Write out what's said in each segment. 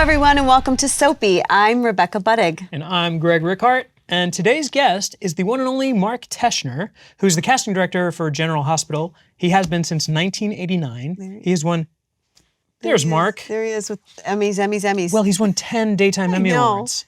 everyone, and welcome to Soapy. I'm Rebecca Budig. And I'm Greg Rikaart. And today's guest is the one and only Mark Teschner, who's the casting director for General Hospital. He has been since 1989. He has won... There's Mark. There he is with Emmys. Well, he's won 10 Daytime Emmy Awards.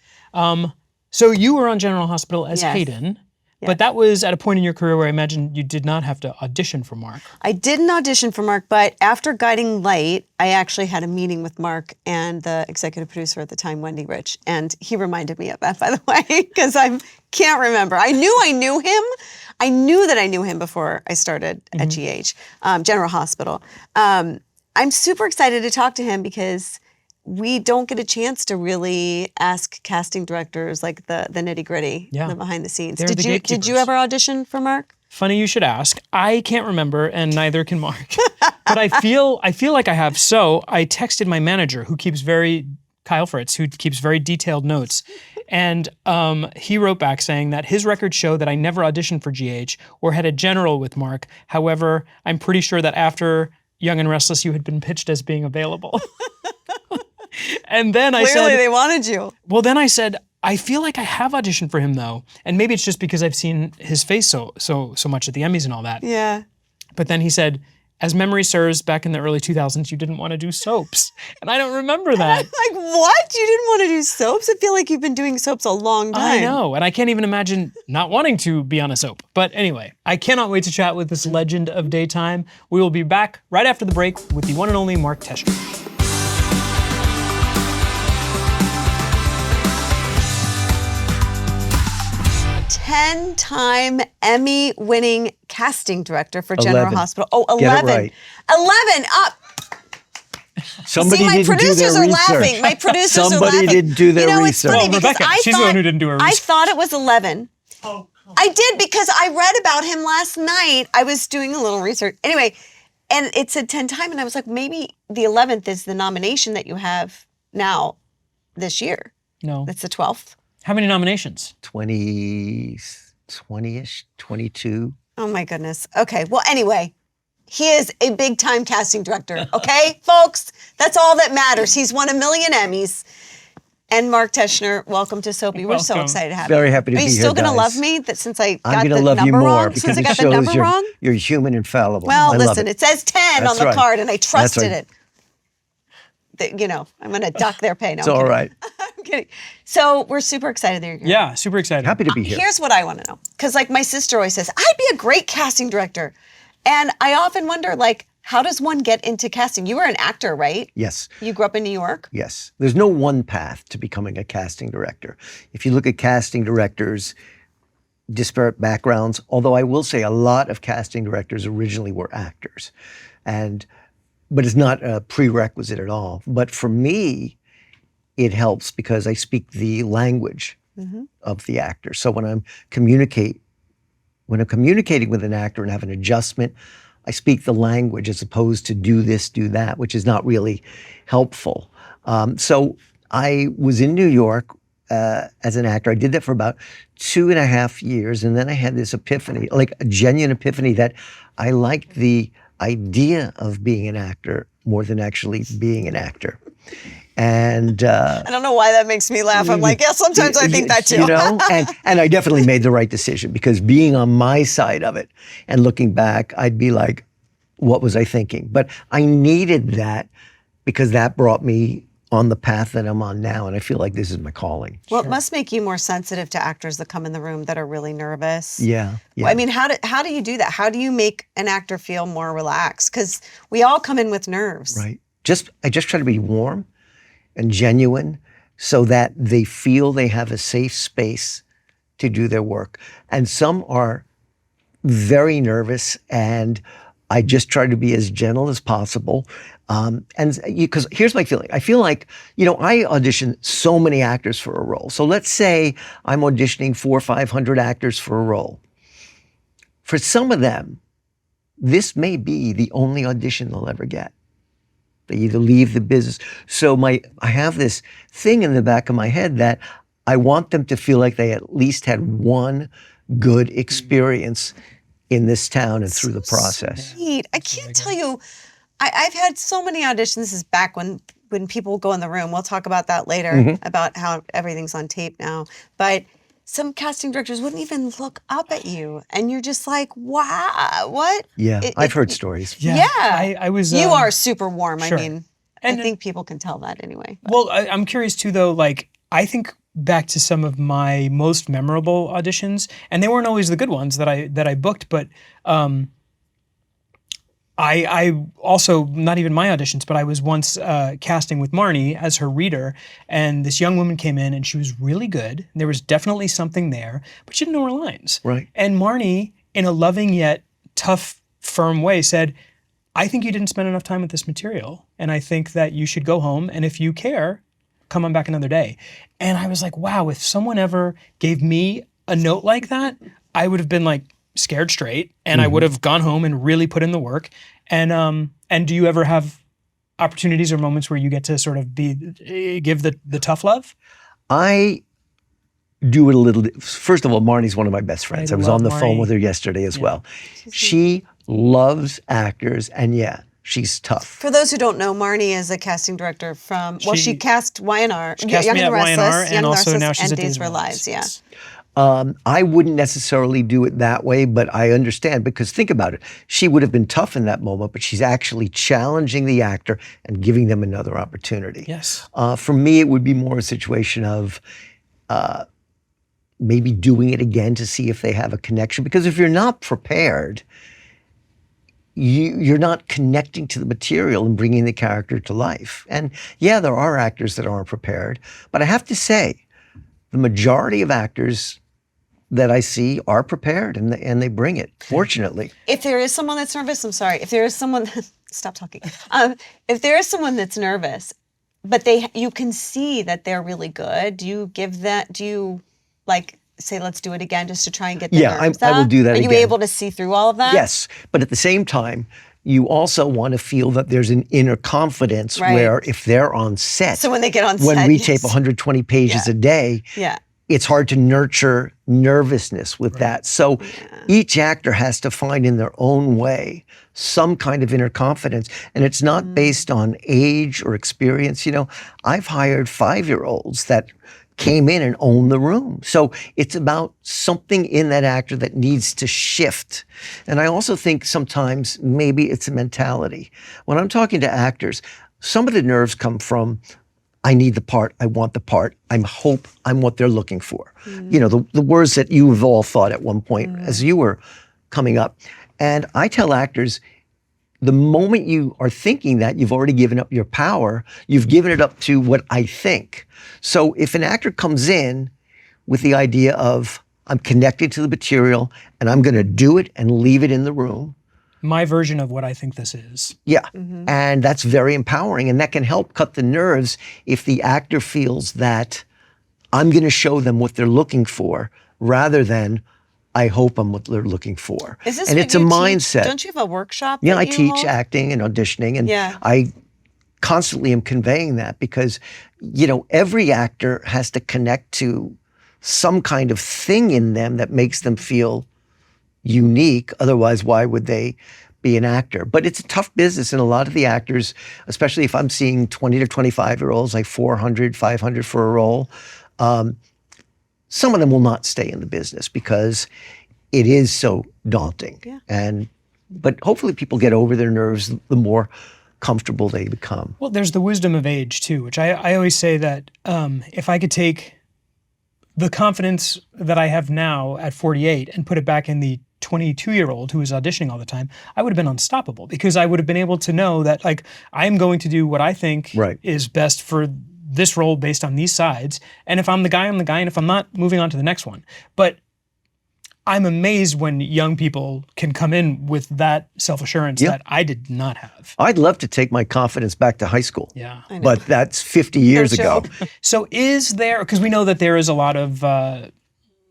So you were on General Hospital as Hayden. But that was at a point in your career where I imagine you did not have to audition for Mark. I didn't audition for Mark, but after Guiding Light, I actually had a meeting with Mark and the executive producer at the time, Wendy Rich, and he reminded me of that, by the way, because I can't remember. I knew him. I knew that I knew him before I started at GH, General Hospital. I'm super excited to talk to him because we don't get a chance to really ask casting directors like the nitty gritty, the behind the scenes. Did you ever audition for Mark? Funny you should ask. I can't remember, and neither can Mark. But I feel like I have. So I texted my manager, Kyle Fritz, who keeps very detailed notes, and he wrote back saying that his records show that I never auditioned for GH or had a general with Mark. However, I'm pretty sure that after Young and Restless, you had been pitched as being available. And then I said... Clearly they wanted you. Well, then I said, I feel like I have auditioned for him, though. And maybe it's just because I've seen his face so much at the Emmys and all that. Yeah. But then he said, as memory serves, back in the early 2000s, you didn't want to do soaps. And I don't remember that. Like, what? You didn't want to do soaps? I feel like you've been doing soaps a long time. I know. And I can't even imagine not wanting to be on a soap. But anyway, I cannot wait to chat with this legend of daytime. We will be back right after the break with the one and only Mark Teschner. 10-time Emmy-winning casting director for General Hospital. Oh, 11. Get it right. 11 up. Somebody See, my didn't producers do their are research. laughing. My producers are laughing. Somebody didn't do their research. It's funny because Rebecca, she's the one who didn't do her research. I thought it was 11. I did because I read about him last night. I was doing a little research. Anyway, and it said 10 time, and I was like, maybe the 11th is the nomination that you have now this year. No. That's the 12th. How many nominations? 20-ish, 22. Oh my goodness. Okay. Well, anyway, he is a big time casting director. Okay, folks, that's all that matters. He's won 1 million Emmys. And Mark Teschner, welcome to Soapy. We're so excited to have you. Very happy to be here, Are you still going to guys. love me since I got the number wrong? I'm going to love you more because since I it got the shows number wrong? you're human and fallible. Well, I love listen, it says 10 on the card, and I trusted it. You know, I'm going to duck their pay. No, it's all right. I'm kidding. So we're super excited that you're here. Yeah, super excited. Happy to be here. Here's what I want to know. Because like my sister always says, I'd be a great casting director. And I often wonder, like, how does one get into casting? You were an actor, right? Yes. You grew up in New York? Yes. There's no one path to becoming a casting director. If you look at casting directors, disparate backgrounds, although I will say a lot of casting directors originally were actors. But it's not a prerequisite at all. But for me, it helps because I speak the language of the actor. So when I'm communicating with an actor and have an adjustment, I speak the language as opposed to do this, do that, which is not really helpful. So I was in New York as an actor. I did that for about 2.5 years, and then I had this epiphany, like a genuine epiphany, that I liked the idea of being an actor more than actually being an actor. And I don't know why that makes me laugh. I'm like, yeah, sometimes I think that too. You know, and I definitely made the right decision because being on my side of it and looking back, I'd be like, what was I thinking? But I needed that because that brought me on the path that I'm on now, and I feel like this is my calling. Well, it must make you more sensitive to actors that come in the room that are really nervous. Yeah. I mean, how do you do that? How do you make an actor feel more relaxed? Because we all come in with nerves. Right. I just try to be warm and genuine so that they feel they have a safe space to do their work. And some are very nervous, and I just try to be as gentle as possible. Because here's my feeling. I feel like, I audition so many actors for a role. So let's say I'm auditioning 400 or 500 actors for a role. For some of them, this may be the only audition they'll ever get. They either leave the business. So I have this thing in the back of my head that I want them to feel like they at least had one good experience in this town and through the process. Sweet. I can't tell you, I've had so many auditions. This is back when when people go in the room, we'll talk about that later, Mm-hmm. about how everything's on tape now. But some casting directors wouldn't even look up at you, and you're just like, wow, what? Yeah, I've heard stories. Yeah. I was. You are super warm. sure. I mean, And- I think people can tell that anyway. Well, I'm curious too, though. Like, I think back to some of my most memorable auditions, and they weren't always the good ones that I booked, but I also, not even my auditions, but I was once casting with Marnie as her reader, and this young woman came in, and she was really good. There was definitely something there, but she didn't know her lines. Right. And Marnie, in a loving yet tough, firm way, said, I think you didn't spend enough time with this material, and I think that you should go home, and if you care, come on back another day. And I was like, wow, if someone ever gave me a note like that, I would have been like scared straight, and I would have gone home and really put in the work. And do you ever have opportunities or moments where you get to sort of give the tough love? I do it a little. First of all, Marnie's one of my best friends. I was love on the phone Marnie. with her yesterday as well. She loves actors, and yeah, she's tough. For those who don't know, Marnie is a casting director from, well, she cast YNR, She cast Young me and at the Restless, YNR, Young and also Restless, now she's and at Days Days of Our Lives. Yeah. I wouldn't necessarily do it that way, but I understand, because think about it. She would have been tough in that moment, but she's actually challenging the actor and giving them another opportunity. Yes. For me, it would be more a situation of maybe doing it again to see if they have a connection. Because if you're not prepared, you're not connecting to the material and bringing the character to life. And yeah, there are actors that aren't prepared, but I have to say, the majority of actors that I see are prepared, and they bring it, fortunately. If there is someone that's nervous, I'm sorry. If there is someone, stop talking. If there is someone that's nervous, but you can see that they're really good, do you like say, let's do it again just to try and get the nerves I will out? do that Are you again. able to see through all of that? Yes, but at the same time, you also want to feel that there's an inner confidence Right. where if they're on set, So when they get on when set, we yes. tape 120 pages Yeah. a day, Yeah. it's hard to nurture nervousness with that. So each actor has to find in their own way some kind of inner confidence. And it's not based on age or experience. You know, I've hired 5-year-olds that came in and owned the room. So it's about something in that actor that needs to shift. And I also think sometimes maybe it's a mentality. When I'm talking to actors, some of the nerves come from, I need the part, I want the part, I'm what they're looking for. You know, the words that you have all thought at one point as you were coming up. And I tell actors, the moment you are thinking that, you've already given up your power, you've given it up to what I think. So if an actor comes in with the idea of, I'm connected to the material and I'm going to do it and leave it in the room, My version of what I think this is. yeah. And that's very empowering. And that can help cut the nerves if the actor feels that I'm going to show them what they're looking for rather than I hope I'm what they're looking for. Is this and what it's a you teach? mindset. Don't you have a workshop? Yeah, that I you teach hold? acting and auditioning, and Yeah. I constantly am conveying that because, you know, every actor has to connect to some kind of thing in them that makes them feel unique. Otherwise, why would they be an actor? But it's a tough business, and a lot of the actors, especially if I'm seeing 20 to 25-year-olds, like 400, 500 for a role, some of them will not stay in the business because it is so daunting. Yeah. But hopefully people get over their nerves the more comfortable they become. Well, there's the wisdom of age too, which I always say that if I could take the confidence that I have now at 48 and put it back in the 22-year-old who was auditioning all the time, I would have been unstoppable because I would have been able to know that like I'm going to do what I think Right. is best for this role based on these sides. And if I'm the guy, I'm the guy. And if I'm not, moving on to the next one. But I'm amazed when young people can come in with that self-assurance Yeah. that I did not have. I'd love to take my confidence back to high school. Yeah. But that's 50 years ago. joke. So is there, because we know that there is a lot of, I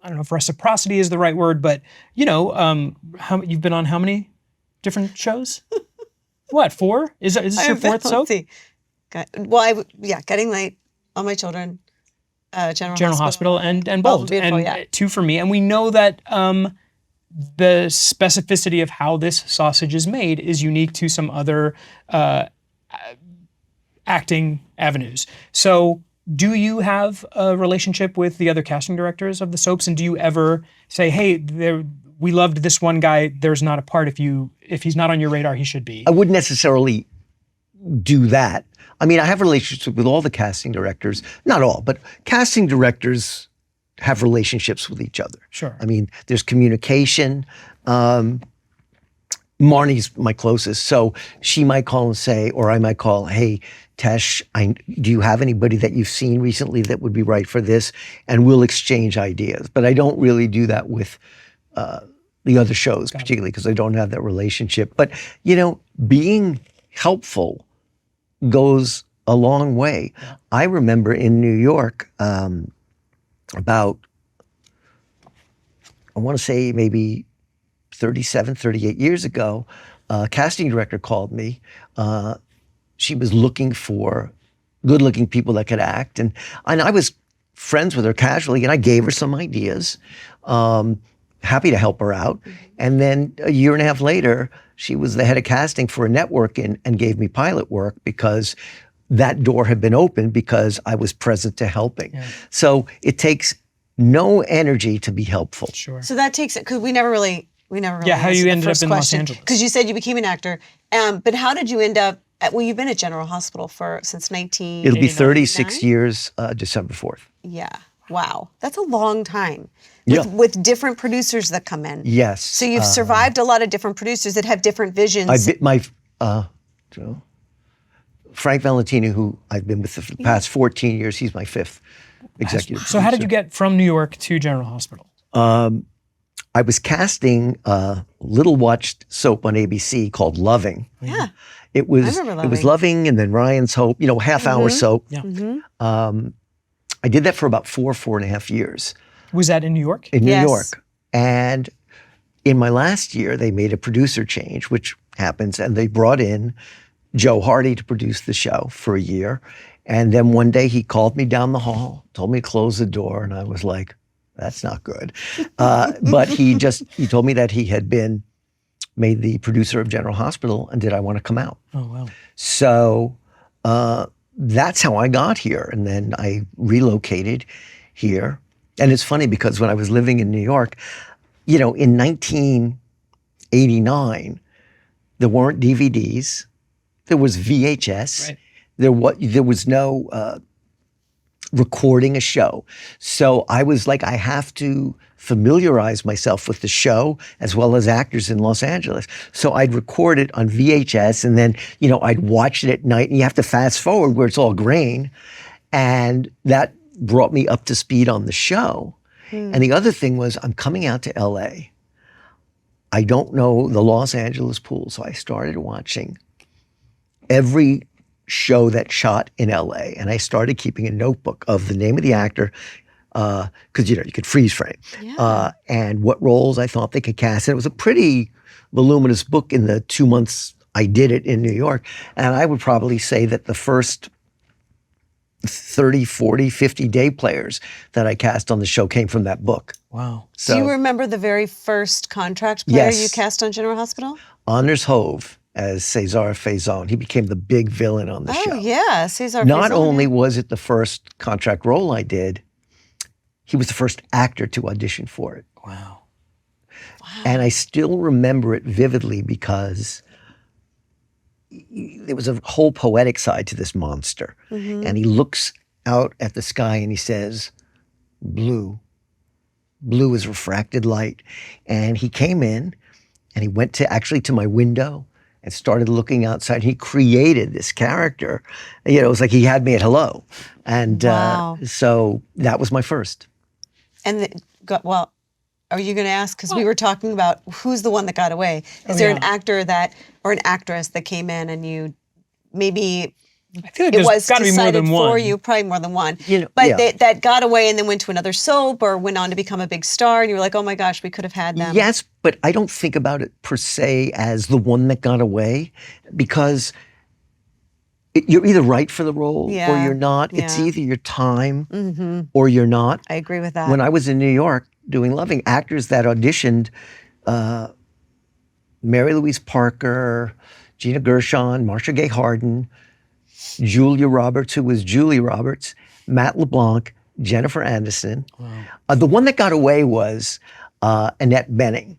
don't know if reciprocity is the right word, but you know, you've been on how many different shows? What, 4? Is this your 4th soap? Let's see. Getting late, All My Children, General Hospital and Bold Bold. and Beautiful, And yeah. 2 for me. And we know that the specificity of how this sausage is made is unique to some other acting avenues. So do you have a relationship with the other casting directors of the soaps? And do you ever say, hey, we loved this one guy, there's not a part, if he's not on your radar, he should be? I wouldn't necessarily do that. I mean, I have relationships with all the casting directors, not all, but casting directors have relationships with each other. Sure. I mean, there's communication. Marnie's my closest, so she might call and say, or I might call, hey, Tesh, do you have anybody that you've seen recently that would be right for this? And we'll exchange ideas. But I don't really do that with the other shows, particularly because I don't have that relationship. But, being helpful goes a long way. Yeah. I remember in New York, about, I want to say maybe 37, 38 years ago, a casting director called me. She was looking for good-looking people that could act. And I was friends with her casually, and I gave her some ideas. Happy to help her out. And then a year and a half later, she was the head of casting for a network and gave me pilot work because that door had been opened because I was present to helping. Yeah. So it takes no energy to be helpful. Sure. So that takes it, because we never really yeah, how you ended up in Los Angeles. Because you said you became an actor. But how did you end up well, you've been at General Hospital since 1989. It'll be 36 years, December 4th. Yeah. Wow. That's a long time. Yeah. With different producers that come in. Yes. So you've survived a lot of different producers that have different visions. Frank Valentini, who I've been with for the past 14 years, he's my fifth executive producer. So how did you get from New York to General Hospital? I was casting a little watched soap on ABC called Loving. Yeah. It was Loving and then Ryan's Hope, half-hour soap. Yeah. I did that for about 4.5 years. Was that in New York? In New York. And in my last year, they made a producer change, which happens, and they brought in Joe Hardy to produce the show for a year. And then one day he called me down the hall, told me to close the door, and I was like, that's not good. But he told me that he had been made the producer of General Hospital, and did I want to come out? Oh, wow. So that's how I got here. And then I relocated here. And it's funny because when I was living in New York, in 1989, there weren't DVDs. There was VHS. Right. There was no recording a show. So I was like, I have to familiarize myself with the show as well as actors in Los Angeles. So I'd record it on VHS, and then, I'd watch it at night, and you have to fast forward where it's all grain. And that brought me up to speed on the show. And the other thing was, I'm coming out to LA. I don't know the Los Angeles pool, so I started watching every show that shot in LA, and I started keeping a notebook of the name of the actor, because you could freeze frame, and what roles I thought they could cast. And it was a pretty voluminous book in the 2 months I did it in New York. And I would probably say that the first 30, 40, 50 day players that I cast on the show came from that book. Wow. So, do you remember the very first contract player you cast on General Hospital? Anders Hove as Cesar Faison. He became the big villain on the show. Oh, yeah, Cesar Faison. Not only was it the first contract role I did, he was the first actor to audition for it. Wow. And I still remember it vividly because there was a whole poetic side to this monster. And he looks out at the sky and he says, blue. Blue is refracted light. And he came in and he went to my window and started looking outside. He created this character. It was like he had me at hello. And so that was my first. And are you going to ask? Because we were talking about who's the one that got away. Is there an actor or an actress that came in and you maybe I feel like there's got to be more than one for you, probably more than one. That got away and then went to another soap or went on to become a big star, and you were like, oh my gosh, we could have had them. Yes, but I don't think about it per se as the one that got away, because you're either right for the role or you're not. Yeah. It's either your time or you're not. I agree with that. When I was in New York doing Loving, actors that auditioned, Mary Louise Parker, Gina Gershon, Marcia Gay Harden, Julia Roberts, who was Julie Roberts, Matt LeBlanc, Jennifer Aniston. The one that got away was Annette Bening.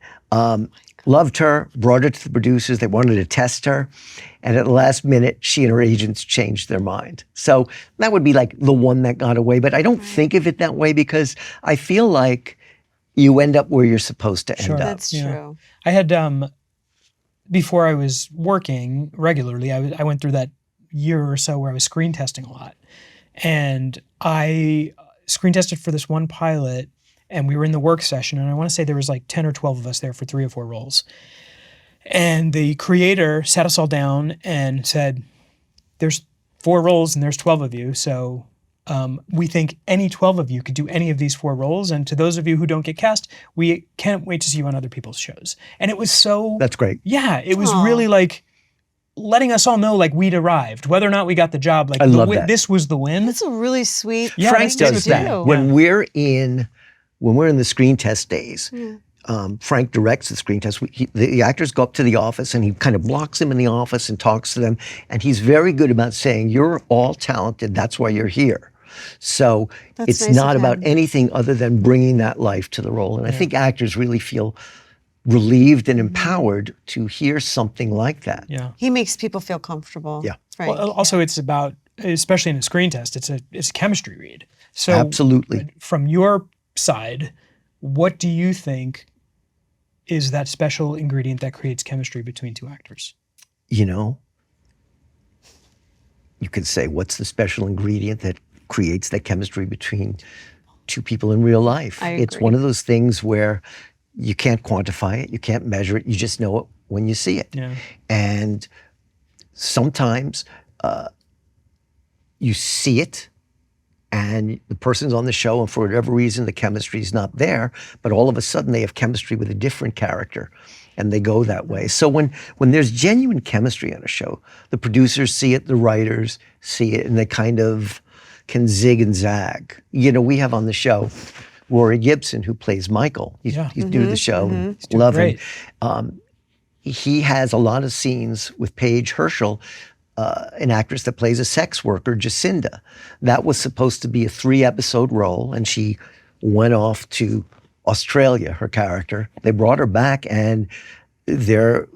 Loved her, brought her to the producers. They wanted to test her. And at the last minute, she and her agents changed their mind. So that would be like the one that got away. But I don't think of it that way because I feel like you end up where you're supposed to end up. That's true. I had, before I was working regularly, I went through that year or so where I was screen testing a lot. And I screen tested for this one pilot, and we were in the work session, and I want to say there was like 10 or 12 of us there for 3 or 4 roles. And the creator sat us all down and said, there's 4 roles and there's 12 of you, so we think any 12 of you could do any of these 4 roles, and to those of you who don't get cast, we can't wait to see you on other people's shows. And it was so... That's great. Yeah, it was really like letting us all know like we'd arrived, whether or not we got the job. Like I love that. This was the win. That's a really sweet Frank thing does to that. do. When we're in the screen test days, Frank directs the screen test. The actors go up to the office and he kind of blocks them in the office and talks to them. And he's very good about saying, you're all talented. That's why you're here. So That's it's nice not of about him. anything other than bringing that life to the role. And I think actors really feel relieved and empowered to hear something like that. Yeah. He makes people feel comfortable. Yeah. Frank. Well, also it's about, especially in a screen test, it's a chemistry read. So Absolutely. from your side, what do you think is that special ingredient that creates chemistry between 2 actors? You know, you could say, what's the special ingredient that creates that chemistry between 2 people in real life? I It's agree. one of those things where you can't quantify it, you can't measure it, you just know it when you see it. Yeah. And sometimes you see it and the person's on the show and for whatever reason the chemistry is not there, but all of a sudden they have chemistry with a different character and they go that way. So when there's genuine chemistry on a show, the producers see it, the writers see it, and they kind of can zig and zag. You know, we have on the show Rory Gibson, who plays Michael. He's new to the show. doing Love great. him. He has a lot of scenes with Paige Herschel, an actress that plays a sex worker, Jacinda. That was supposed to be a 3-episode role, and she went off to Australia, her character. They brought her back, and they're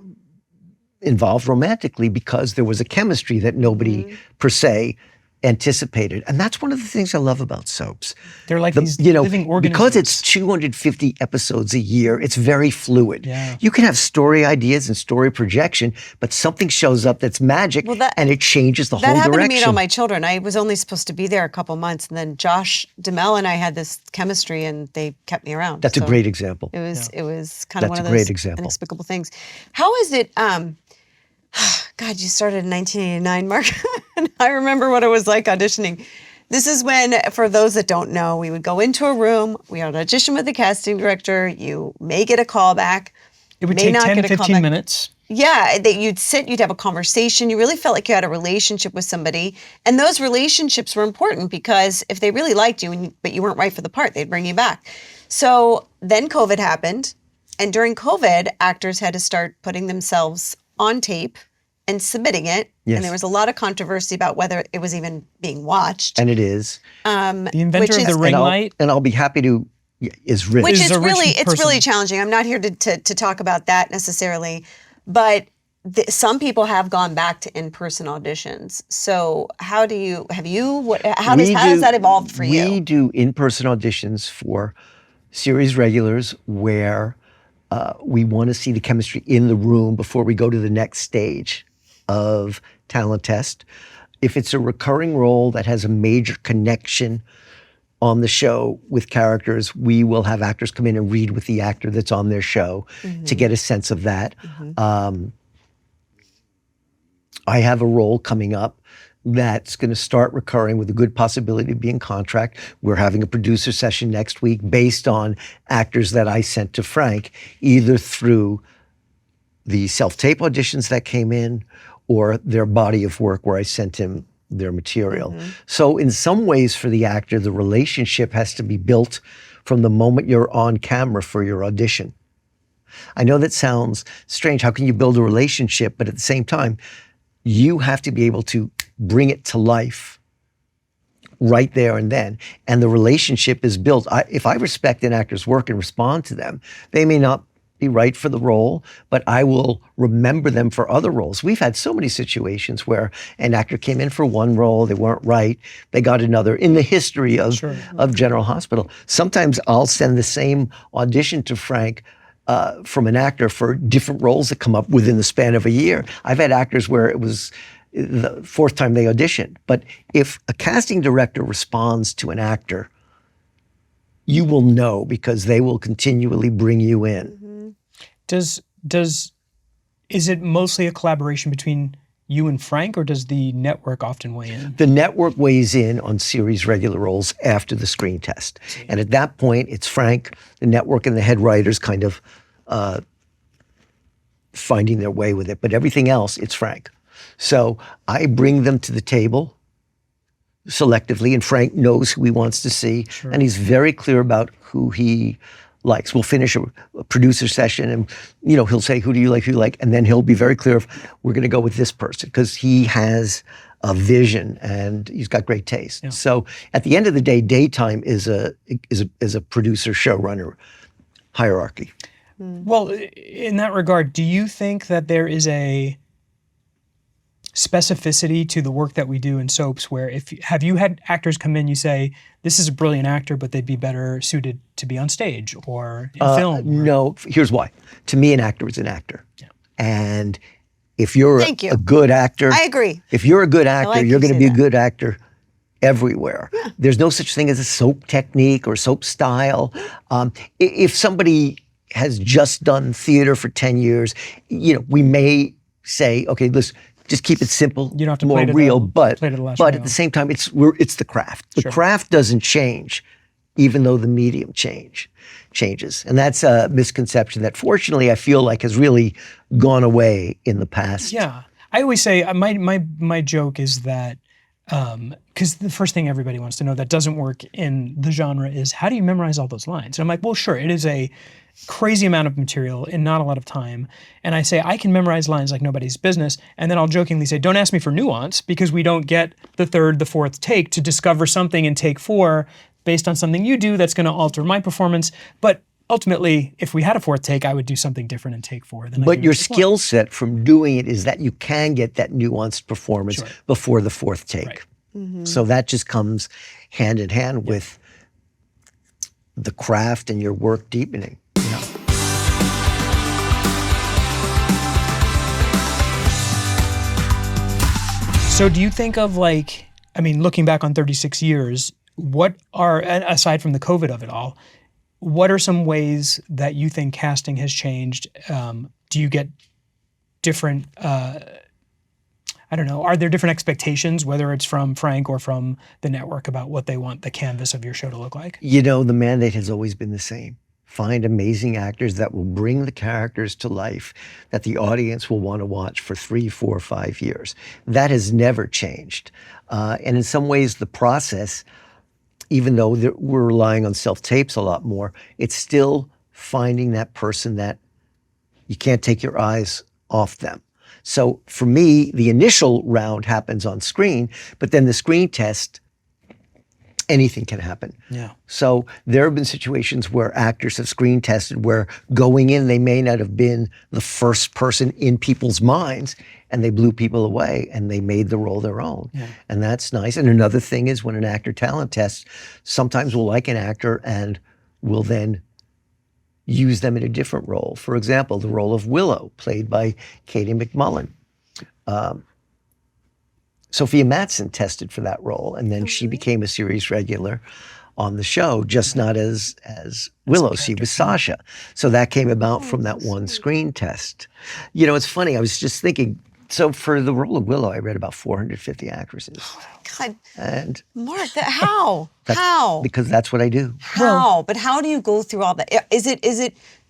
involved romantically because there was a chemistry that nobody per se anticipated. And that's one of the things I love about soaps. They're like these living organisms. Because it's 250 episodes a year, it's very fluid. Yeah. You can have story ideas and story projection, but something shows up that's magic and it changes the whole That happened direction. to me and all my children. I was only supposed to be there a couple months, and then Josh Duhamel and I had this chemistry, and they kept me around. That's a So great example. It was kind of That's one of a great those example. inexplicable things. How is it? God, you started in 1989, Mark. And I remember what it was like auditioning. This is when, for those that don't know, we would go into a room, we would audition with the casting director, you may get a callback. It would may take not 10, get a 15 callback. minutes. Yeah, that you'd sit, you'd have a conversation. You really felt like you had a relationship with somebody. And those relationships were important because if they really liked you, but you weren't right for the part, they'd bring you back. So then COVID happened. And during COVID, actors had to start putting themselves on tape and submitting it. Yes. And there was a lot of controversy about whether it was even being watched. And it is. The inventor Which of the is- ring And light. I'll be happy to, is rich. Which is is a rich really, it's person. really challenging. I'm not here to talk about that necessarily, but some people have gone back to in-person auditions. So how do you, how does that evolve for you? We do in-person auditions for series regulars where we want to see the chemistry in the room before we go to the next stage of talent test. If it's a recurring role that has a major connection on the show with characters, we will have actors come in and read with the actor that's on their show to get a sense of that. I have a role coming up that's going to start recurring with a good possibility of being contract. We're having a producer session next week based on actors that I sent to Frank, either through the self-tape auditions that came in or their body of work where I sent him their material. So in some ways for the actor, the relationship has to be built from the moment you're on camera for your audition. I know that sounds strange. How can you build a relationship? But at the same time, you have to be able to bring it to life right there and then. And the relationship is built. If I respect an actor's work and respond to them, they may not be right for the role, but I will remember them for other roles. We've had so many situations where an actor came in for one role, they weren't right, they got another. In the history of General Hospital, sometimes I'll send the same audition to Frank from an actor for different roles that come up within the span of a year. I've had actors where it was the fourth time they auditioned. But if a casting director responds to an actor, you will know because they will continually bring you in. Is it mostly a collaboration between you and Frank, or does the network often weigh in? The network weighs in on series regular roles after the screen test. And at that point, it's Frank, the network, and the head writers kind of finding their way with it. But everything else, it's Frank. So I bring them to the table selectively, and Frank knows who he wants to see, and he's very clear about who he likes. We'll finish a producer session, and he'll say, "Who do you like? Who do you like?" And then he'll be very clear of, "We're going to go with this person," because he has a vision and he's got great taste. Yeah. So at the end of the day, daytime is a producer showrunner hierarchy. Well, in that regard, do you think that there is a specificity to the work that we do in soaps where have you had actors come in, you say, this is a brilliant actor, but they'd be better suited to be on stage or in film? No, here's why. To me, an actor is an actor. Yeah. And if you're a good actor, I agree. If you're a good actor, you're going to be a good actor everywhere. Yeah. There's no such thing as a soap technique or soap style. If somebody has just done theater for 10 years, we may say, okay, listen, just keep it simple, you don't have to more real, but at the same time, it's the craft. The craft doesn't change, even though the medium changes. And that's a misconception that fortunately I feel like has really gone away in the past. Yeah. I always say, my joke is that, because the first thing everybody wants to know that doesn't work in the genre is, how do you memorize all those lines? And I'm like, well, sure, it is a crazy amount of material in not a lot of time. And I say, I can memorize lines like nobody's business. And then I'll jokingly say, don't ask me for nuance, because we don't get the third, the fourth take to discover something in take 4 based on something you do that's going to alter my performance. But ultimately, if we had a fourth take, I would do something different in take 4. But your skill set from doing it is that you can get that nuanced performance before the fourth take. Right. Mm-hmm. So that just comes hand in hand with the craft and your work deepening. Yeah. So do you think of looking back on 36 years, what are, aside from the COVID of it all, what are some ways that you think casting has changed? Do you get different, are there different expectations, whether it's from Frank or from the network, about what they want the canvas of your show to look like? The mandate has always been the same. Find amazing actors that will bring the characters to life that the audience will want to watch for 3, 4, 5 years. That has never changed. And in some ways, the process, even though we're relying on self-tapes a lot more, it's still finding that person that you can't take your eyes off them. So for me, the initial round happens on screen, but then the screen test, anything can happen. Yeah. So there have been situations where actors have screen tested where going in, they may not have been the first person in people's minds, and they blew people away and they made the role their own. Yeah. And that's nice. And another thing is when an actor talent tests, sometimes we'll like an actor and we'll then use them in a different role. For example, the role of Willow, played by Katie McMullen. Sophia Matson tested for that role, and then she became a series regular on the show, just not as Willow. She was Sasha. So that came about from that one screen test. It's funny, I was just thinking, so for the role of Willow, I read about 450 actresses. Oh my God. And Mark, how? How? Because that's what I do. How? But how do you go through all that?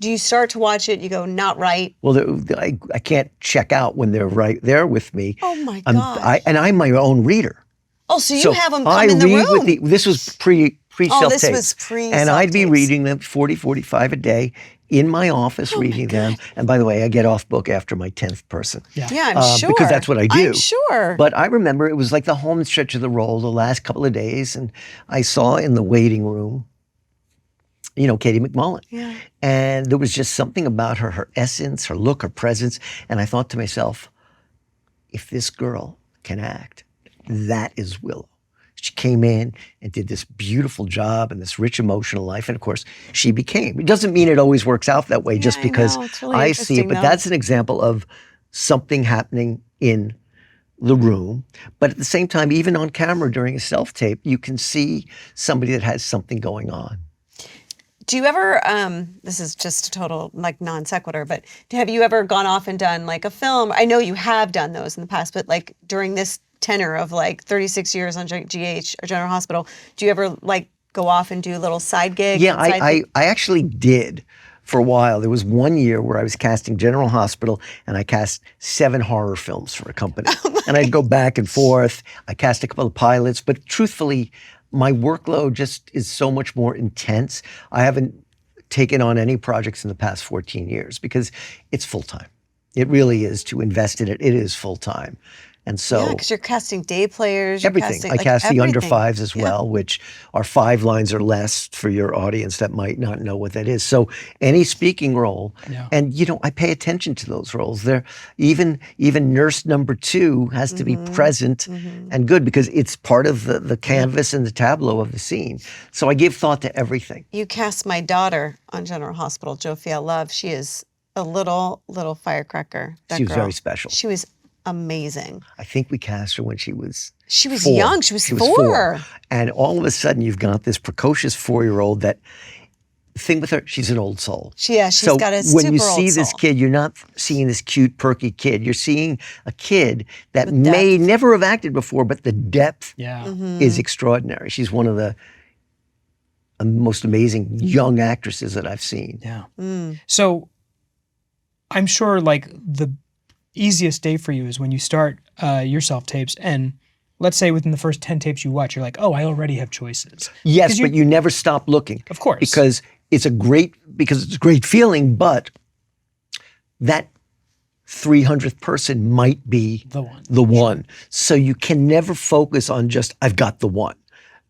Do you start to watch it, you go, not right? Well, I can't check out when they're right there with me. Oh my God. I'm my own reader. Oh, so you have them come in the room. This was pre-self-tape. Oh, this was pre-self-tape. And I'd be reading them 40, 45 a day in my office reading them. And by the way, I get off book after my 10th person. Yeah, I'm sure. Because that's what I do. I'm sure. But I remember it was like the home stretch of the role the last couple of days. And I saw in the waiting room, Katie McMullen. Yeah. And there was just something about her essence, her look, her presence. And I thought to myself, if this girl can act, that is Willow. She came in and did this beautiful job and this rich emotional life. And of course, she became. It doesn't mean it always works out that way just because It's really I see it. But that's an example of something happening in the room. But at the same time, even on camera during a self-tape, you can see somebody that has something going on. Do you ever, this is just a total like non sequitur, but have you ever gone off and done like a film? I know you have done those in the past, but like during this tenure of like 36 years on GH or General Hospital, do you ever like go off and do little side gigs? Yeah, I actually did for a while. There was one year where I was casting General Hospital and I cast 7 horror films for a company. And I'd go back and forth. I cast a couple of pilots, but truthfully, my workload just is so much more intense. I haven't taken on any projects in the past 14 years because it's full time. It really is. To invest in it, it is full time. And so, yeah, because you're casting day players. Everything. I cast the under 5s as well, which are 5 lines or less for your audience that might not know what that is. So any speaking role, and I pay attention to those roles. They're even nurse number 2 has to be present and good because it's part of the canvas and the tableau of the scene. So I give thought to everything. You cast my daughter on General Hospital, Jofia Love. She is a little firecracker. She was very special. She was amazing. I think we cast her when she was 4. Young. She was 4. And all of a sudden you've got this precocious 4-year-old that, the thing with her, she's an old soul. She's got a super when you old see this soul. kid, you're not seeing this cute, perky kid. You're seeing a kid that may never have acted before, but the depth is extraordinary. She's one of the most amazing young actresses that I've seen. Yeah. So I'm sure like the easiest day for you is when you start your self-tapes and let's say within the first 10 tapes you watch, you're like, oh, I already have choices. Yes, but you never stop looking. Of course. Because it's a great feeling, but that 300th person might be the one. So you can never focus on just, I've got the one.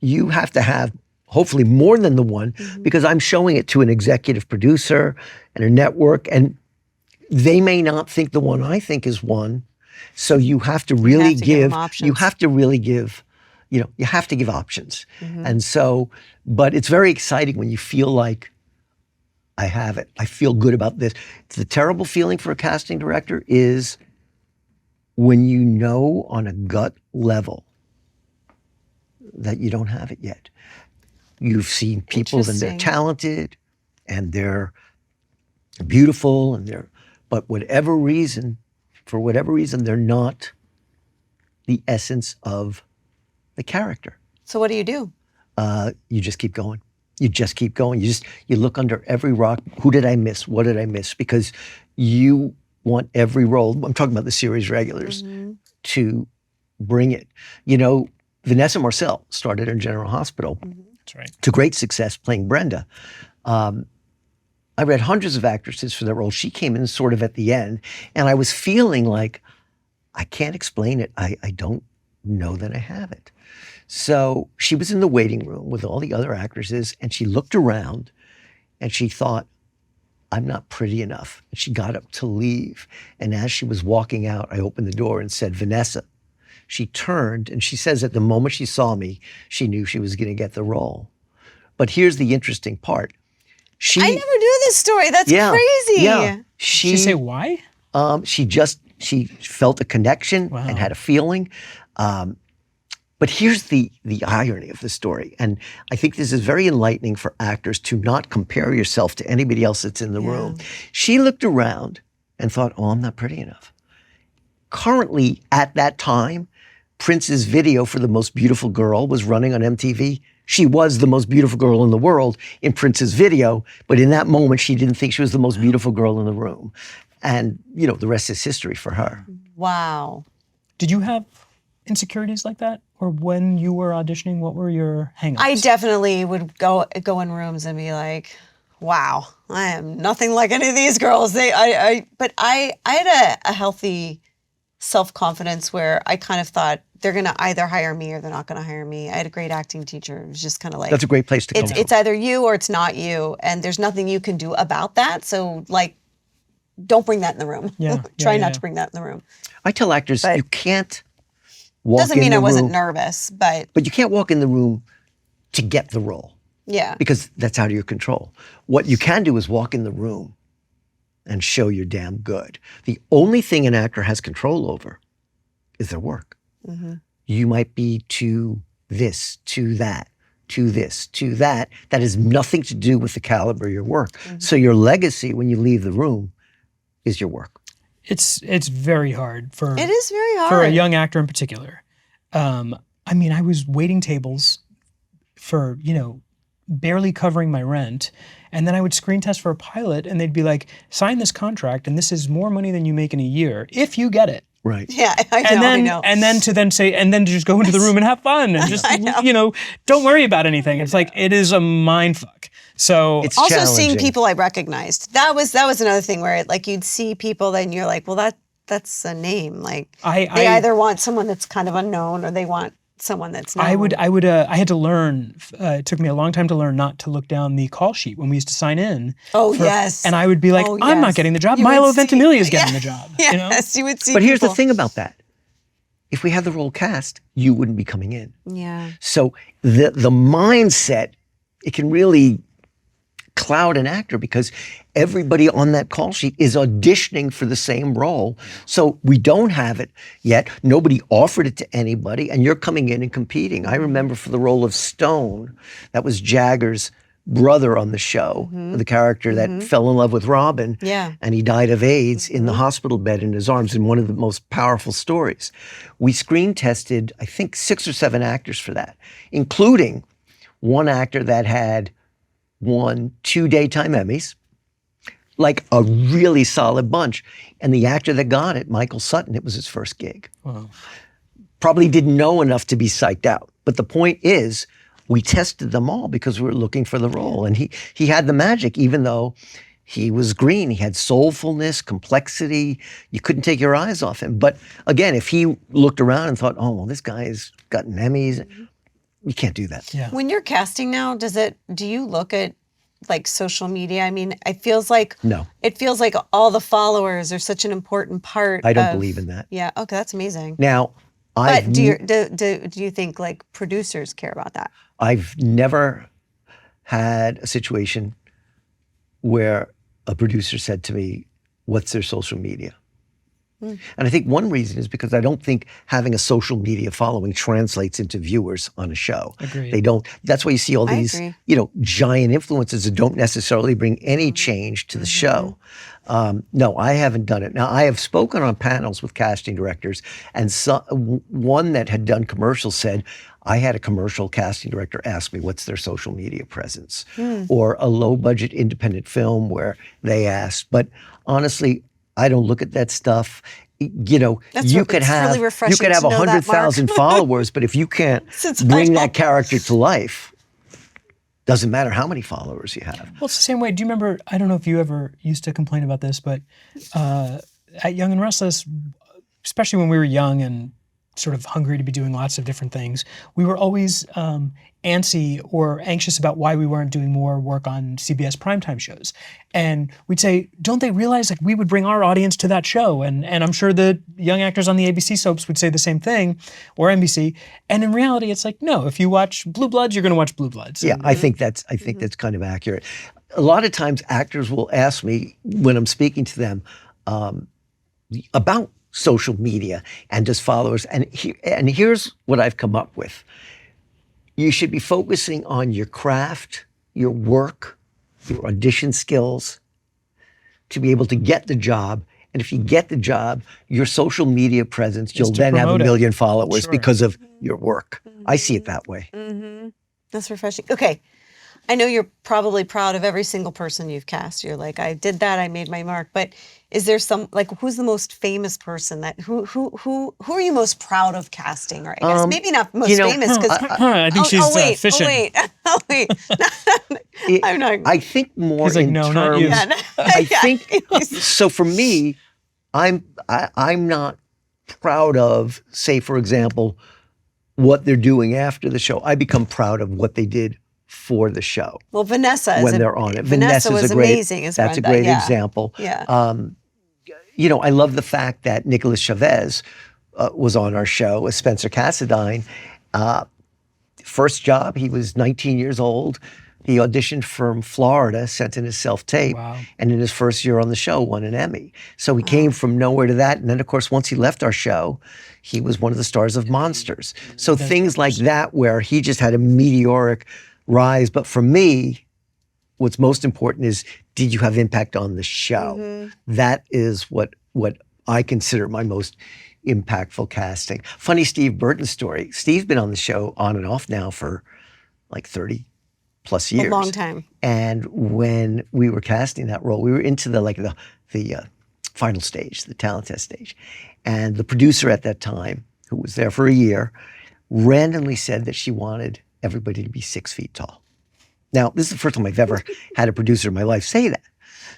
You have to have hopefully more than the one because I'm showing it to an executive producer and a network, and they may not think the one I think is one. So you have to really give options. You have to give options. And so, but it's very exciting when you feel like I have it. I feel good about this. The terrible feeling for a casting director is when you know on a gut level that you don't have it yet. You've seen people and they're talented and they're beautiful and but for whatever reason, they're not the essence of the character. So what do? You just keep going. You just keep going. You look under every rock. Who did I miss? What did I miss? Because you want every role. I'm talking about the series regulars to bring it. Vanessa Marcel started in General Hospital. That's right. To great success playing Brenda. I read hundreds of actresses for that role. She came in sort of at the end, and I was feeling like, I can't explain it. I don't know that I have it. So she was in the waiting room with all the other actresses, and she looked around, and she thought, I'm not pretty enough. And she got up to leave, and as she was walking out, I opened the door and said, Vanessa. She turned, and she says at the moment she saw me, she knew she was going to get the role. But here's the interesting part. I never knew this story. That's crazy. Yeah. Did she say why? She felt a connection and had a feeling. But here's the irony of the story. And I think this is very enlightening for actors to not compare yourself to anybody else that's in the room. She looked around and thought, oh, I'm not pretty enough. Currently, at that time, Prince's video for The Most Beautiful Girl was running on MTV. She was the most beautiful girl in the world in Prince's video, but in that moment, she didn't think she was the most beautiful girl in the room. And, the rest is history for her. Wow. Did you have insecurities like that? Or when you were auditioning, what were your hang-ups? I definitely would go in rooms and be like, wow, I am nothing like any of these girls. But I had a healthy self-confidence where I kind of thought they're going to either hire me or they're not going to hire me. I had a great acting teacher. It was just kind of like, That's a great place to come from. it's either you or it's not you. And there's nothing you can do about that. So like, don't bring that in the room. Try not to bring that in the room. I tell actors, you can't walk Doesn't in mean the I wasn't room, nervous, but you can't walk in the room to get the role. yeah. Because that's out of your control. What you can do is walk in the room and show you're damn good. The only thing an actor has control over is their work. Mm-hmm. You might be to this, to that, to this, to that. That has nothing to do with the caliber of your work. Mm-hmm. So your legacy when you leave the room is your work. It's very hard for It is very hard. for a young actor in particular. I mean, I was waiting tables for, barely covering my rent. And then I would screen test for a pilot and they'd be like, sign this contract and this is more money than you make in a year if you get it. Right. Yeah, I know. And then to just go into the room and have fun and just, don't worry about anything. It's like, it is a mind fuck. So It's also challenging. seeing people I recognized. That was another thing where like you'd see people and you're like, well, that's a name. Like they either want someone that's kind of unknown or they want someone that's known. I had to learn, it took me a long time to learn not to look down the call sheet when we used to sign in. Yes. And I would be like, Oh, I'm not yes. getting the job. You Milo would see- Ventimiglia is getting the job. Yes, you would see But here's the people. thing about that. If we had the role cast, you wouldn't be coming in. Yeah. So the mindset, it can really cloud an actor because everybody on that call sheet is auditioning for the same role. So we don't have it yet. Nobody offered it to anybody, and you're coming in and competing. I remember for the role of Stone, that was Jagger's brother on the show, the character that fell in love with Robin, and he died of AIDS in the hospital bed in his arms, in one of the most powerful stories. We screen tested, I think, 6 or 7 actors for that, including one actor that had won 2 daytime Emmys, like a really solid bunch. And the actor that got it, Michael Sutton, it was his first gig. Wow. Probably didn't know enough to be psyched out. But the point is, we tested them all because we were looking for the role. And he had the magic, even though he was green. He had soulfulness, complexity. You couldn't take your eyes off him. But again, if he looked around and thought, oh, well, this guy's gotten Emmys, you can't do that. Yeah. When you're casting now, do you look at like social media? I mean, it feels like No. It feels like all the followers are such an important part. I don't believe in that. Yeah. Okay, that's amazing. Now, But do you think like producers care about that? I've never had a situation where a producer said to me, what's their social media? And I think one reason is because I don't think having a social media following translates into viewers on a show. Agreed. They don't. That's why you see all I these, agree. giant influencers that don't necessarily bring any change to the show. No, I haven't done it. Now, I have spoken on panels with casting directors, and one that had done commercials said, I had a commercial casting director ask me what's their social media presence, or a low-budget independent film where they asked. But honestly, I don't look at that stuff. You could have really refreshing to know that, 100,000 followers, but if you can't Since I bring don't- that character to life, doesn't matter how many followers you have. Well, it's the same way. Do you remember, I don't know if you ever used to complain about this, but at Young and Restless, especially when we were young and sort of hungry to be doing lots of different things, we were always antsy or anxious about why we weren't doing more work on CBS primetime shows. And we'd say, don't they realize like we would bring our audience to that show? And I'm sure the young actors on the ABC soaps would say the same thing, or NBC. And in reality, it's like, no, if you watch Blue Bloods, you're going to watch Blue Bloods. Yeah, I think that's kind of accurate. A lot of times actors will ask me when I'm speaking to them about social media and just followers. And here's what I've come up with. You should be focusing on your craft, your work, your audition skills to be able to get the job. And if you get the job, your social media presence, you'll to then have a promote it. million followers Sure. because of your work. I see it that way. That's refreshing. Okay. I know you're probably proud of every single person you've cast. You're like, I did that, I made my mark. But is there some, like, who's the most famous person that who are you most proud of casting? Or I guess maybe not most famous because I think she's fishing. Oh wait. I'm not. I think more He's like, in no, terms. not you. Yeah, no, I yeah. think so. For me, I'm not proud of, say, for example, what they're doing after the show. I become proud of what they did for the show. Well, Vanessa is when they're on it. Vanessa Vanessa's was a great, amazing as that's Brenda. a great Yeah. example. Yeah. I love the fact that Nicholas Chavez was on our show as Spencer Cassadine. First job, he was 19 years old. He auditioned from Florida, sent in his self-tape, and in his first year on the show, won an Emmy. So he came from nowhere to that. And then, of course, once he left our show, he was one of the stars of Monsters. So things like that where he just had a meteoric rise. But for me, what's most important is, did you have impact on the show? That is what I consider my most impactful casting. Funny Steve Burton story. Steve's been on the show on and off now for like 30 plus years. A long time. And when we were casting that role, we were into the final stage, the talent test stage. And the producer at that time, who was there for a year, randomly said that she wanted everybody to be 6 feet tall. Now, this is the first time I've ever had a producer in my life say that.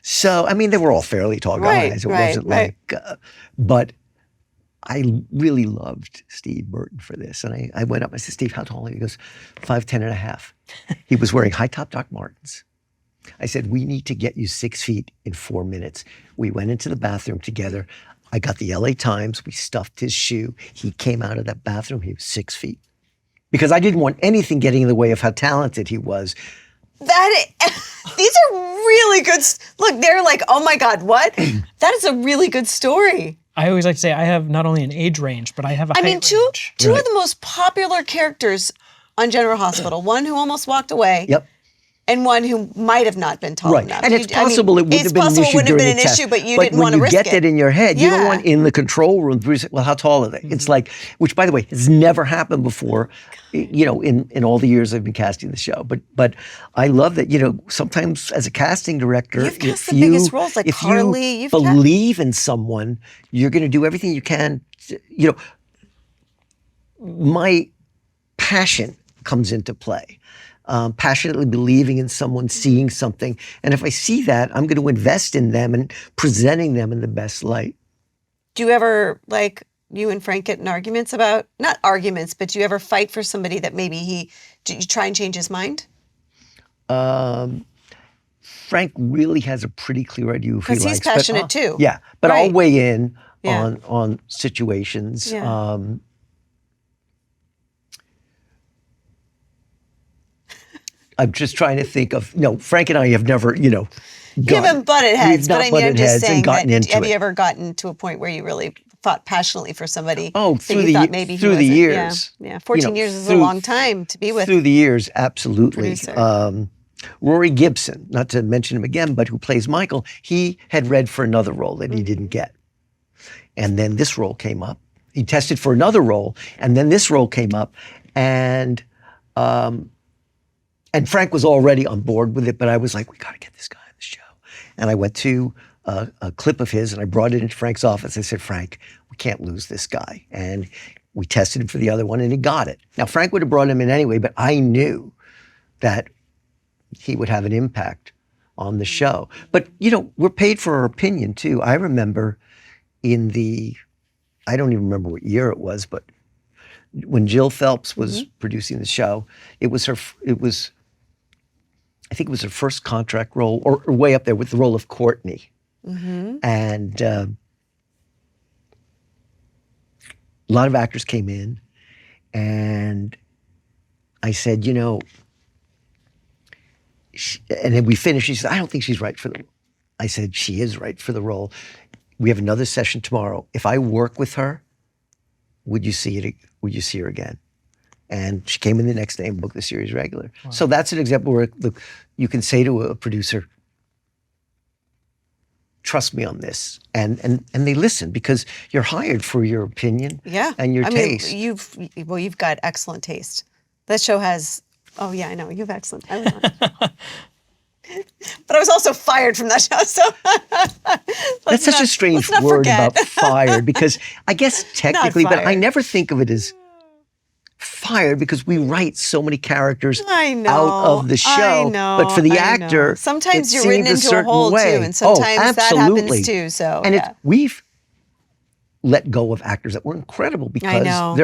So, I mean, they were all fairly tall guys. It wasn't like, but I really loved Steve Burton for this. And I went up, I said, Steve, how tall are you? He goes, 5'10" and a half. He was wearing high top Doc Martens. I said, we need to get you 6 feet in 4 minutes. We went into the bathroom together. I got the LA Times. We stuffed his shoe. He came out of that bathroom. He was 6 feet. Because I didn't want anything getting in the way of how talented he was. These are really good. Look, they're like, oh my God, what? That is a really good story. I always like to say I have not only an age range, but I have a height range. Two of the most popular characters on General Hospital. One who almost walked away. Yep. And one who might have not been tall enough. And it's possible it wouldn't have been an issue during the test. But you didn't want to risk it. But when you get that in your head, you don't want in the control room, well, how tall are they? It's like, which by the way, has never happened before, in all the years I've been casting the show. But I love that, sometimes as a casting director, you've cast the biggest roles, like Carly. If you believe in someone, you're going to do everything you can. My passion comes into play. Passionately believing in someone, seeing something. And if I see that, I'm going to invest in them and presenting them in the best light. Do you ever, you and Frank get in arguments about, not arguments, but do you ever fight for somebody that maybe do you try and change his mind? Frank really has a pretty clear idea of who he likes. Because he's passionate too. Yeah, but I'll weigh in on situations. Yeah. I'm just trying to think of, Frank and I have never, You haven't butted heads, but I mean, I'm just saying, have you ever gotten to a point where you really fought passionately for somebody that you thought maybe through the years. Yeah, 14 years is a long time to be with. Through the years, absolutely. Rory Gibson, not to mention him again, but who plays Michael, he had read for another role that he didn't get. And then this role came up. He tested for another role, and then this role came up, and Frank was already on board with it, but I was like, we got to get this guy on the show. And I went to a clip of his and I brought it into Frank's office. I said, Frank, we can't lose this guy. And we tested him for the other one and he got it. Now, Frank would have brought him in anyway, but I knew that he would have an impact on the show. But, we're paid for our opinion too. I remember I don't even remember what year it was, but when Jill Phelps was producing the show, I think it was her first contract role, or way up there with the role of Courtney. And a lot of actors came in, and I said, and then we finished. She said, I don't think she's right for the role. I said, she is right for the role. We have another session tomorrow. If I work with her, would you see her again? And she came in the next day and booked the series regular. Wow. So that's an example where you can say to a producer, trust me on this. And they listen because you're hired for your opinion and your taste. You've got excellent taste. That show has Oh yeah, I know. You have excellent. I was on. But I was also fired from that show. So That's such a strange not word forget. about fired, because I guess technically, but I fired. never think of it as fired because we write so many characters I know, out of the show. I know, but for the I know. actor, Sometimes it you're written seemed into a certain hole way. too, and sometimes that absolutely. happens too. So and yeah. we've let go of actors that were incredible because know.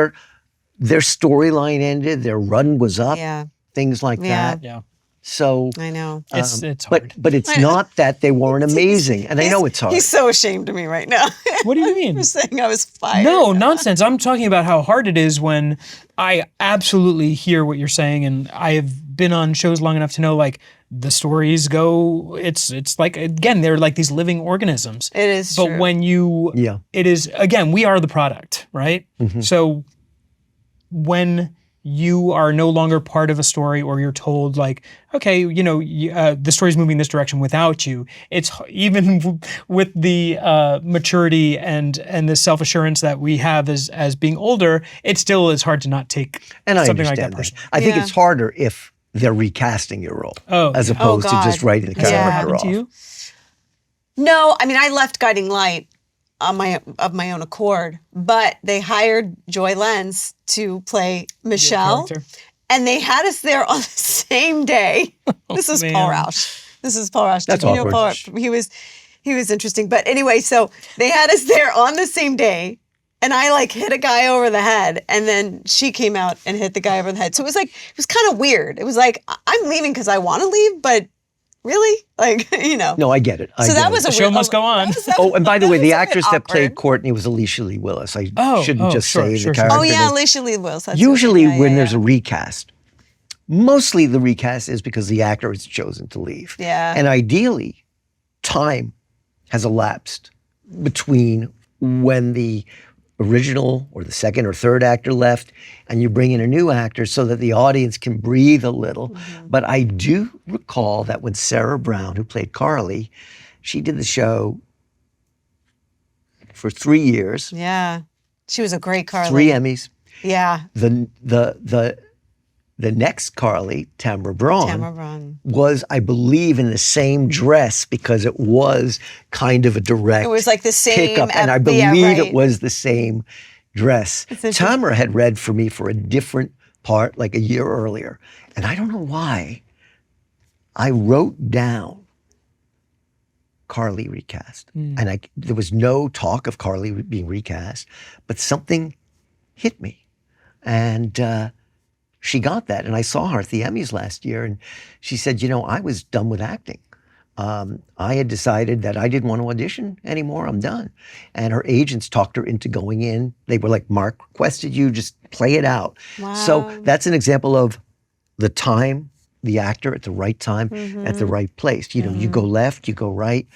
their storyline ended, their run was up, Yeah. things like Yeah. that. Yeah. So I know. It's hard. but it's not that they weren't amazing, and I know it's hard. He's so ashamed of me right now. What do you mean? For saying I was fired. No, nonsense. I'm talking about how hard it is when I absolutely hear what you're saying, and I have been on shows long enough to know like the stories go. It's like, again, they're like these living organisms. It is But true. when you, it is, again, we are the product, right? So when you are no longer part of a story, or you're told like, okay, the story's moving this direction without you. It's even with the maturity and the self-assurance that we have as being older, it still is hard to not take And I something like understand that that. personally. I think it's harder if they're recasting your role as yeah. opposed to just God. writing the Has that ever character happened off. to you? No, I mean I left Guiding Light of my own accord, but they hired Joy Lenz to play Michelle, character. and they had us there on the same day. This is Paul man. Rausch. This is Paul Rausch. That's You know awkward. Paul Rausch? He was interesting, but anyway, so they had us there on the same day. And I like hit a guy over the head, and then she came out and hit the guy over the head. So it was kind of weird. It was like, I'm leaving because I want to leave, but really? Like, No, I get it. So that was The show must go on. Oh, and by the way, the actress that awkward. played Courtney was Alicia Lee Willis. I shouldn't just sure, say sure, the sure. character. Oh yeah, name. Alicia Lee Willis. That's Usually okay. Yeah, when yeah, there's yeah. a recast, mostly the recast is because the actor has chosen to leave. Yeah. And ideally, time has elapsed between when the original or the second or third actor left and you bring in a new actor so that the audience can breathe a little. But I do recall that when Sarah Brown, who played Carly, she did the show for 3 years, Yeah, she was a great Carly. 3 Emmys. Yeah, The next Carly, Tamara Braun, Tamara Braun. was, I believe, in the same dress because it was kind of a direct It was like the same pickup, and I yeah, believe right. it was the same dress. Tamara had read for me for a different part like a year earlier, and I don't know why. I wrote down Carly recast, and there was no talk of Carly being recast, but something hit me, and she got that. And I saw her at the Emmys last year, and she said, I was done with acting. I had decided that I didn't want to audition anymore. I'm done. And her agents talked her into going in. They were like, Mark requested you, just play it out. Wow. So that's an example of the time, the actor at the right time, at the right place. You go left, you go right,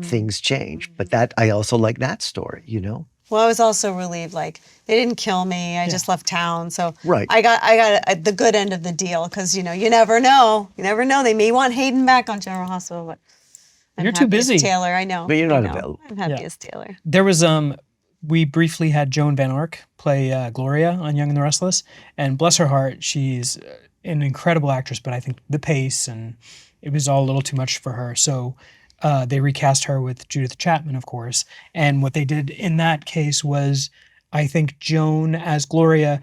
things change. But I also like that story, Well, I was also relieved. Like they didn't kill me. I just left town, so Right. I got the good end of the deal because you never know. You never know. They may want Hayden back on General Hospital, but I'm You're too happy as busy. Taylor, I know. But you're not I know. available. I'm happy Yeah. as Taylor. There was we briefly had Joan Van Ark play Gloria on Young and the Restless, and bless her heart, she's an incredible actress, but I think the pace and it was all a little too much for her. So they recast her with Judith Chapman, of course. And what they did in that case was, I think Joan as Gloria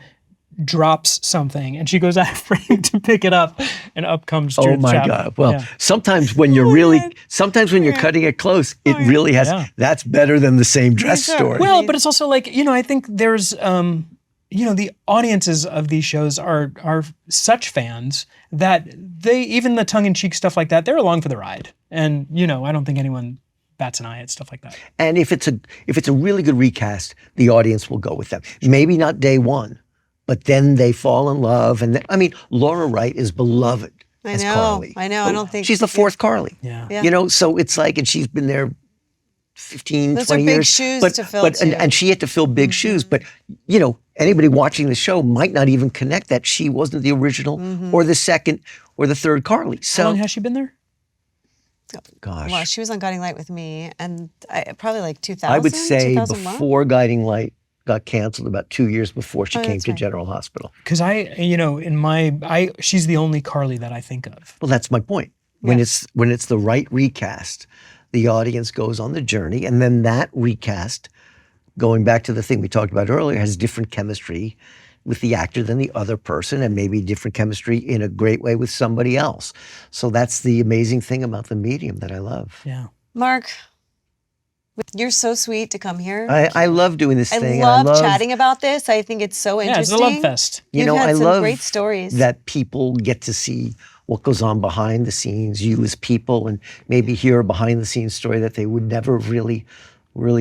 drops something and she goes out of frame to pick it up, and up comes Judith Oh my Chapman. God. Well, Yeah. sometimes when you're sometimes when you're cutting it close, it really has, Yeah. that's better than the same dress Sure. story. Well, but it's also like, I think there's, the audiences of these shows are such fans that even the tongue-in-cheek stuff like that, they're along for the ride. And, I don't think anyone bats an eye at stuff like that. And if it's a really good recast, the audience will go with them. Maybe not day one, but then they fall in love. And Laura Wright is beloved as know. Carly. I know. I don't think She's the fourth Carly. Yeah. Yeah. So it's like, and she's been there 15, Those 20 are big years. shoes to fill, too. And she had to fill big shoes. But, anybody watching the show might not even connect that she wasn't the original or the second or the third Carly. So, How long has she been there? gosh, Well, she was on Guiding Light with me, and probably like 2000. I would say 2001? before Guiding Light, got canceled about 2 years before she came that's to right. General Hospital. Because she's the only Carly that I think of. Well, that's my point. When it's the right recast, the audience goes on the journey, and then that recast, going back to the thing we talked about earlier, has different chemistry with the actor than the other person, and maybe different chemistry in a great way with somebody else. So that's the amazing thing about the medium that I love. Yeah. Mark, you're so sweet to come here. I love doing this I thing. love chatting about this. I think it's so Yeah, it's interesting. a love fest. You You've know, had I some love great stories. that people get to see what goes on behind the scenes, you as people, and maybe hear a behind the scenes story that they would never really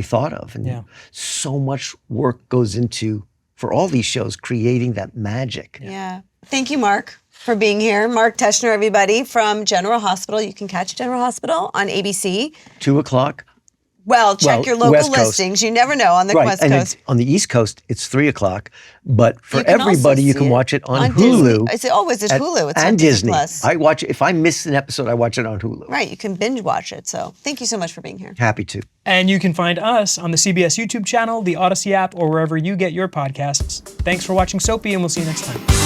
thought of. And so much work goes into, for all these shows, creating that magic. Yeah. Thank you, Mark, for being here. Mark Teschner, everybody, from General Hospital. You can catch General Hospital on ABC. 2:00. Well, check your local West Coast. listings. You never know on the Right, West and Coast. on the East Coast, it's 3:00. But for You can also everybody, you see can it watch it on Disney. Hulu. It's always at Hulu. It's and on Disney. Plus. I watch it. If I miss an episode, I watch it on Hulu. Right. You can binge watch it. So thank you so much for being here. Happy to. And you can find us on the CBS YouTube channel, the Odyssey app, or wherever you get your podcasts. Thanks for watching Soapy, and we'll see you next time.